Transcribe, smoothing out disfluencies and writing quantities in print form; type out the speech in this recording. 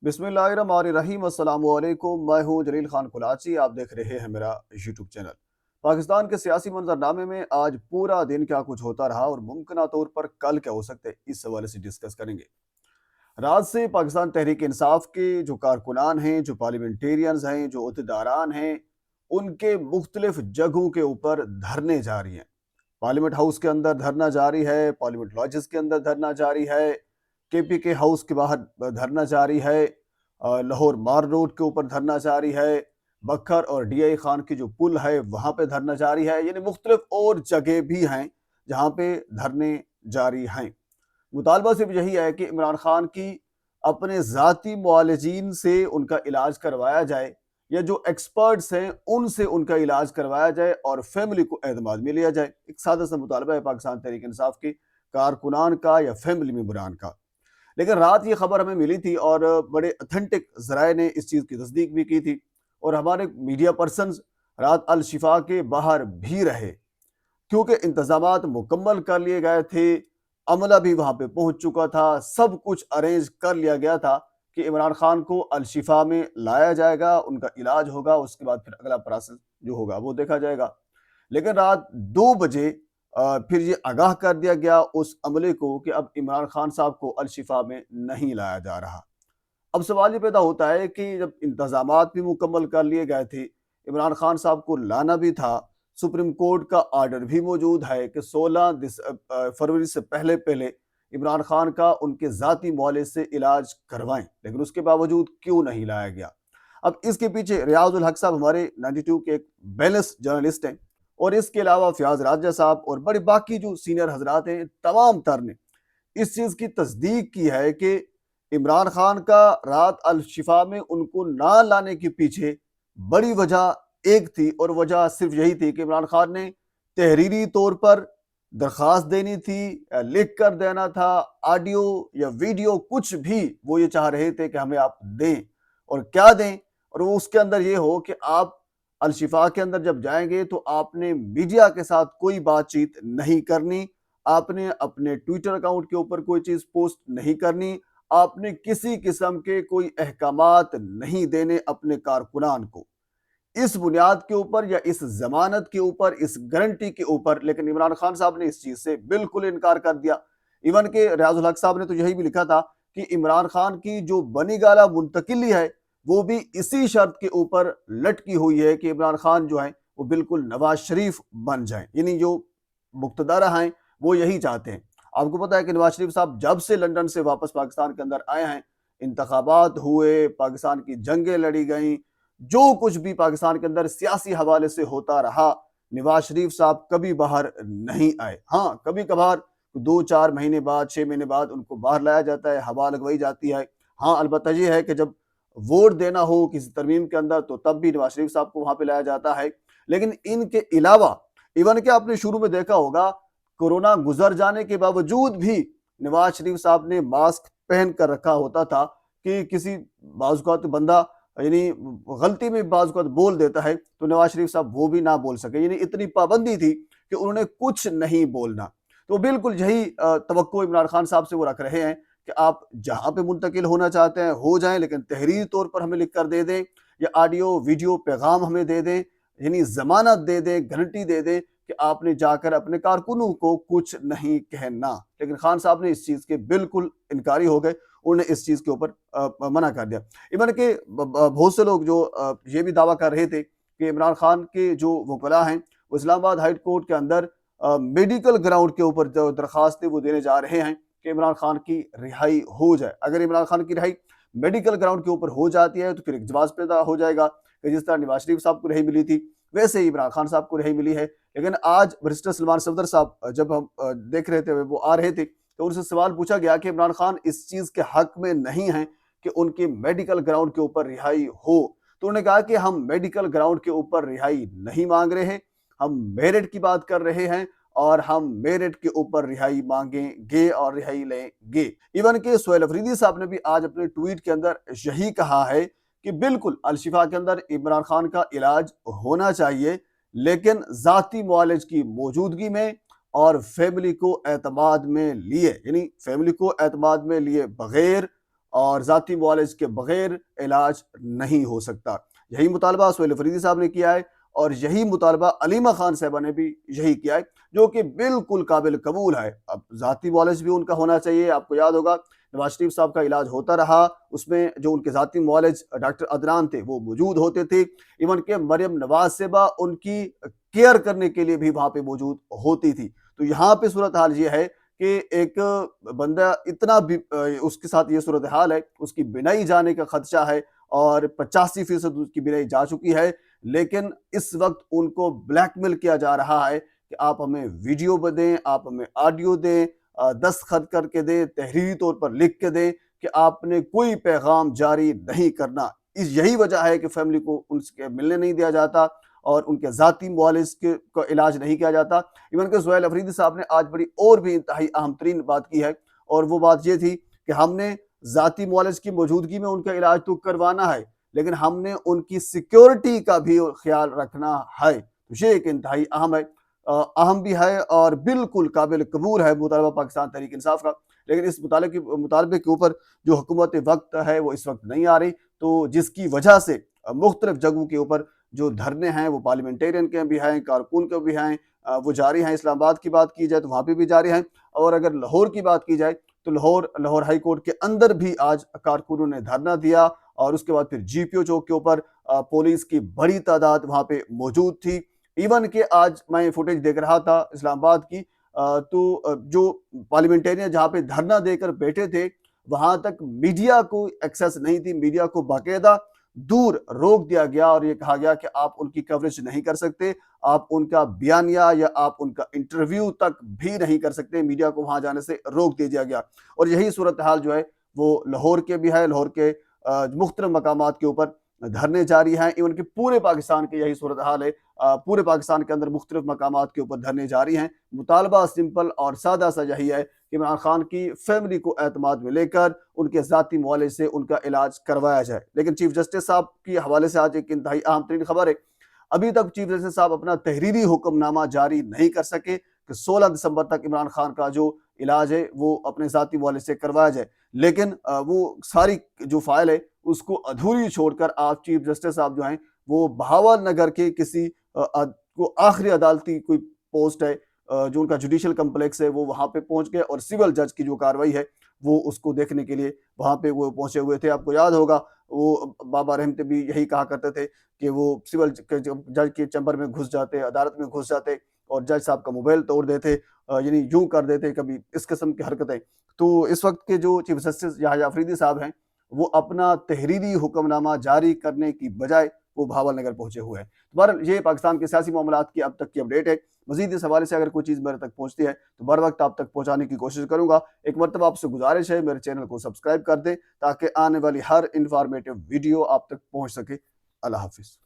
बिस्मिल्लाहिर्रहमानिर्रहीम। अस्सलामु अलैकुम। मैं हूं जलील खान कुलाची। आप देख रहे हैं मेरा यूट्यूब चैनल। पाकिस्तान के सियासी मंजरनामे में आज पूरा दिन क्या कुछ होता रहा और मुमकिन तौर पर कल क्या हो सकते हैं, इस हवाले से डिस्कस करेंगे। रात से पाकिस्तान तहरीक इंसाफ के जो कारकुनान हैं, जो पार्लियामेंटेरियंस हैं, जो अहदेदारान हैं, उनके मुख्तलिफ जगहों के ऊपर धरने जारी हैं। पार्लियामेंट हाउस के अंदर धरना जारी है, पार्लियामेंट लॉजेस के अंदर धरना जारी है, केपीके हाउस के बाहर धरना जारी है, लाहौर मार रोड के ऊपर धरना जारी है, बखर और डीआई खान की जो पुल है वहाँ पे धरना जारी है। यानी मुख्तलिफ और जगह भी हैं जहाँ पे धरने जारी हैं। मुतालबा सिर्फ यही है कि इमरान खान की अपने ज़ाती मुआलिजीन से उनका इलाज करवाया जाए, या जो एक्सपर्ट्स हैं उनसे उनका इलाज करवाया जाए और फैमिली को एतमाद में लिया जाए। एक सादा सा मुतालबा है पाकिस्तान तहरीक इंसाफ के कारकुनान का या फैमिली मेंबरान का। लेकिन रात ये खबर हमें मिली थी और बड़े अथेंटिक ज़राए ने इस चीज़ की तस्दीक भी की थी, और हमारे मीडिया पर्सनस रात अल शिफा के बाहर भी रहे, क्योंकि इंतजामात मुकम्मल कर लिए गए थे, अमला भी वहाँ पे पहुँच चुका था, सब कुछ अरेंज कर लिया गया था कि इमरान खान को अल शिफा में लाया जाएगा, उनका इलाज होगा, उसके बाद फिर अगला प्रोसेस जो होगा वो देखा जाएगा। लेकिन रात 2 बजे फिर ये आगाह कर दिया गया उस अमले को कि अब इमरान खान साहब को अल शिफा में नहीं लाया जा रहा। अब सवाल ये पैदा होता है कि जब इंतजामात भी मुकम्मल कर लिए गए थे, इमरान खान साहब को लाना भी था, सुप्रीम कोर्ट का आर्डर भी मौजूद है कि 16 फरवरी से पहले पहले इमरान खान का उनके ज़ाती मुआलिज से इलाज करवाएं, लेकिन उसके बावजूद क्यों नहीं लाया गया। अब इसके पीछे रियाजुल हक साहब हमारे 92 के एक बैलेंस जर्नलिस्ट हैं, और इसके अलावा फयाज राजा साहब और बड़े बाकी जो सीनियर हजरात हैं, तमाम तर ने इस चीज़ की तस्दीक की है कि इमरान खान का रात अल शिफा में उनको ना लाने के पीछे बड़ी वजह एक थी, और वजह सिर्फ यही थी कि इमरान खान ने तहरीरी तौर पर दरख्वास्त देनी थी, लिख कर देना था, ऑडियो या वीडियो कुछ भी वो ये चाह रहे थे कि हमें आप दें, और क्या दें, और वो उसके अंदर ये हो कि आप अल शिफा के अंदर जब जाएंगे तो आपने मीडिया के साथ कोई बातचीत नहीं करनी, आपने अपने ट्विटर अकाउंट के ऊपर कोई चीज़ पोस्ट नहीं करनी, आपने किसी किस्म के कोई अहकामात नहीं देने अपने कारकुनान को, इस बुनियाद के ऊपर या इस जमानत के ऊपर, इस गारंटी के ऊपर। लेकिन इमरान खान साहब ने इस चीज से बिल्कुल इनकार कर दिया। इवन के रियाजुल हक साहब ने तो यही भी लिखा था कि इमरान खान की जो बनी गाला मुंतकिली है वो भी इसी शर्त के ऊपर लटकी हुई है कि इमरान खान जो है वो बिल्कुल नवाज शरीफ बन जाए। यानी जो मुक्तदर हैं वो यही चाहते हैं। आपको पता है कि नवाज शरीफ साहब जब से लंदन से वापस पाकिस्तान के अंदर आए हैं, इंतखाबात हुए, पाकिस्तान की जंगें लड़ी गई, जो कुछ भी पाकिस्तान के अंदर सियासी हवाले से होता रहा, नवाज शरीफ साहब कभी बाहर नहीं आए। हाँ, कभी कभार 2-4 महीने बाद, 6 महीने बाद उनको बाहर लाया जाता है, हवा लगवाई जाती है। हाँ, अलबत्ता ये है कि जब वोट देना हो किसी तरमीम के अंदर तो तब भी नवाज शरीफ साहब को वहां पे लाया जाता है। लेकिन इनके अलावा, इवन के आपने शुरू में देखा होगा, कोरोना गुजर जाने के बावजूद भी नवाज शरीफ साहब ने मास्क पहन कर रखा होता था कि किसी बाज़ बंदा यानी गलती में बाज़ बोल देता है तो नवाज शरीफ साहब वो भी ना बोल सके। यानी इतनी पाबंदी थी कि उन्होंने कुछ नहीं बोलना। तो बिल्कुल यही तवक्को इमरान खान साहब से वो रख रहे हैं कि आप जहां पे मुंतकिल होना चाहते हैं हो जाएं, लेकिन तहरीर तौर पर हमें लिख कर दे दें, या ऑडियो वीडियो पैगाम हमें दे दें, यानी जमानत दे दें, गारंटी दे दें कि आपने जाकर अपने कारकुनों को कुछ नहीं कहना। लेकिन खान साहब ने इस चीज़ के बिल्कुल इनकारी हो गए, उन्होंने इस चीज़ के ऊपर मना कर दिया। इवन के बहुत से लोग जो ये भी दावा कर रहे थे कि इमरान खान के जो वकला हैं वो इस्लामाबाद हाई कोर्ट के अंदर मेडिकल ग्राउंड के ऊपर जो दरखास्त वो देने जा रहे हैं कि इमरान खान की रिहाई हो जाए। अगर इमरान खान की रिहाई मेडिकल ग्राउंड के ऊपर हो जाती है तो फिर एक जवाब पैदा हो जाएगा कि जिस तरह नवाज शरीफ साहब को रिहाई मिली थी वैसे ही इमरान खान साहब को रिहाई मिली है। लेकिन आज बैरिस्टर सलमान सफदर साहब जब हम देख रहे थे, वो आ रहे थे, तो उनसे सवाल पूछा गया कि इमरान खान इस चीज़ के हक में नहीं हैं कि उनकी मेडिकल ग्राउंड के ऊपर रिहाई हो। तो उन्होंने कहा कि हम मेडिकल ग्राउंड के ऊपर रिहाई नहीं मांग रहे हैं, हम मेरिट की बात कर रहे हैं और हम मेरिट के ऊपर रिहाई मांगेंगे और रिहाई लेंगे। इवन के सोहेल अफरीदी साहब ने भी आज अपने ट्वीट के अंदर यही कहा है कि बिल्कुल अल शिफा के अंदर इमरान खान का इलाज होना चाहिए, लेकिन ज़ाती मुआलिज की मौजूदगी में और फैमिली को एतमाद में लिए, यानी फैमिली को एतमाद में लिए बगैर اور ذاتی معالج کے بغیر علاج نہیں ہو سکتا۔ یہی مطالبہ سہیل افریدی صاحب نے کیا ہے، اور یہی مطالبہ علیمہ خان صاحبہ نے بھی یہی کیا ہے، جو کہ بالکل قابل قبول ہے۔ اب ذاتی معالج بھی ان کا ہونا چاہیے۔ آپ کو یاد ہوگا نواز شریف صاحب کا علاج ہوتا رہا، اس میں جو ان کے ذاتی معالج ڈاکٹر عدنان تھے وہ موجود ہوتے تھے، ایون کہ مریم نواز صاحبہ ان کی کیئر کرنے کے لیے بھی وہاں پہ موجود ہوتی تھی۔ تو یہاں پہ صورتحال یہ ہے کہ ایک بندہ اتنا اس کے ساتھ یہ صورتحال ہے، اس کی بینائی جانے کا خدشہ ہے، اور 85% اس کی بینائی جا چکی ہے، لیکن اس وقت ان کو بلیک میل کیا جا رہا ہے کہ آپ ہمیں ویڈیو دیں، آپ ہمیں آڈیو دیں، دستخط کر کے دیں، تحریری طور پر لکھ کے دیں کہ آپ نے کوئی پیغام جاری نہیں کرنا۔ یہی وجہ ہے کہ فیملی کو ان سے ملنے نہیں دیا جاتا، اور ان کے ذاتی معالج کا علاج نہیں کیا جاتا۔ ایون کہ سہیل افریدی صاحب نے آج بڑی اور بھی انتہائی اہم ترین بات کی ہے، اور وہ بات یہ تھی کہ ہم نے ذاتی معالج کی موجودگی میں ان کا علاج تو کروانا ہے، لیکن ہم نے ان کی سیکیورٹی کا بھی خیال رکھنا ہے۔ یہ ایک انتہائی اہم بھی ہے، اور بالکل قابل قبول ہے مطالبہ پاکستان تحریک انصاف کا۔ لیکن اس مطالبے کے اوپر جو حکومت وقت ہے وہ اس وقت نہیں آ رہی، تو جس کی وجہ سے مختلف جگہوں کے اوپر جو دھرنے ہیں وہ پارلیمنٹیرین کے بھی ہیں، کارکن کے بھی ہیں، وہ جاری ہیں۔ اسلام آباد کی بات کی جائے تو وہاں پہ بھی جاری ہیں، اور اگر لاہور کی بات کی جائے تو لاہور ہائی کورٹ کے اندر بھی آج کارکنوں نے دھرنا دیا، اور اس کے بعد پھر جی پی او چوک کے اوپر پولیس کی بڑی تعداد وہاں پہ موجود تھی۔ ایون کہ آج میں فوٹیج دیکھ رہا تھا اسلام آباد کی، تو جو پارلیمنٹیرین جہاں پہ دھرنا دے کر بیٹھے تھے وہاں تک میڈیا کو ایکسیس نہیں تھی، میڈیا کو باقاعدہ دور روک دیا گیا، اور یہ کہا گیا کہ آپ ان کی کوریج نہیں کر سکتے، آپ ان کا بیانیہ یا آپ ان کا انٹرویو تک بھی نہیں کر سکتے، میڈیا کو وہاں جانے سے روک دیا گیا۔ اور یہی صورتحال جو ہے وہ لاہور کے بھی ہے، لاہور کے مختلف مقامات کے اوپر دھرنے جاری ہیں، ایون کہ پورے پاکستان کے یہی صورتحال ہے، پورے پاکستان کے اندر مختلف مقامات کے اوپر دھرنے جاری ہیں۔ مطالبہ سمپل اور سادہ سا یہی ہے کہ عمران خان کی فیملی کو اعتماد میں لے کر ان کے ذاتی معالج سے ان کا علاج کروایا جائے۔ لیکن چیف جسٹس صاحب کے حوالے سے آج ایک انتہائی اہم ترین خبر ہے، ابھی تک چیف جسٹس صاحب اپنا تحریری حکم نامہ جاری نہیں کر سکے کہ 16 دسمبر تک عمران خان کا جو علاج ہے وہ اپنے ذاتی معالج سے کروایا جائے، لیکن وہ ساری جو فائل ہے اس کو ادھوری چھوڑ کر آپ چیف جسٹس صاحب جو ہیں وہ بہاول نگر کے کسی کو آخری عدالتی کوئی پوسٹ ہے جو ان کا جوڈیشل کمپلیکس ہے وہ وہاں پہ پہنچ گئے، اور سول جج کی جو کاروائی ہے وہ اس کو دیکھنے کے لیے وہاں پہ وہ پہنچے ہوئے تھے۔ آپ کو یاد ہوگا وہ بابا رحمت بھی یہی کہا کرتے تھے کہ وہ سول جج کے چیمبر میں گھس جاتے، عدالت میں گھس جاتے، اور جج صاحب کا موبائل توڑ دیتے، یعنی یوں کر دیتے کبھی اس قسم کی حرکتیں۔ تو اس وقت کے جو چیف جسٹس یحییٰ افریدی صاحب ہیں وہ اپنا تحریری حکم نامہ جاری کرنے کی بجائے وہ بہاول نگر پہنچے ہوئے ہیں۔ بہرحال یہ پاکستان کے سیاسی معاملات کی اب تک کی اپڈیٹ ہے۔ مزید اس حوالے سے اگر کوئی چیز میرے تک پہنچتی ہے تو بر وقت آپ تک پہنچانے کی کوشش کروں گا۔ ایک مرتبہ آپ سے گزارش ہے میرے چینل کو سبسکرائب کر دیں تاکہ آنے والی ہر انفارمیٹیو ویڈیو آپ تک پہنچ سکے۔ اللہ حافظ۔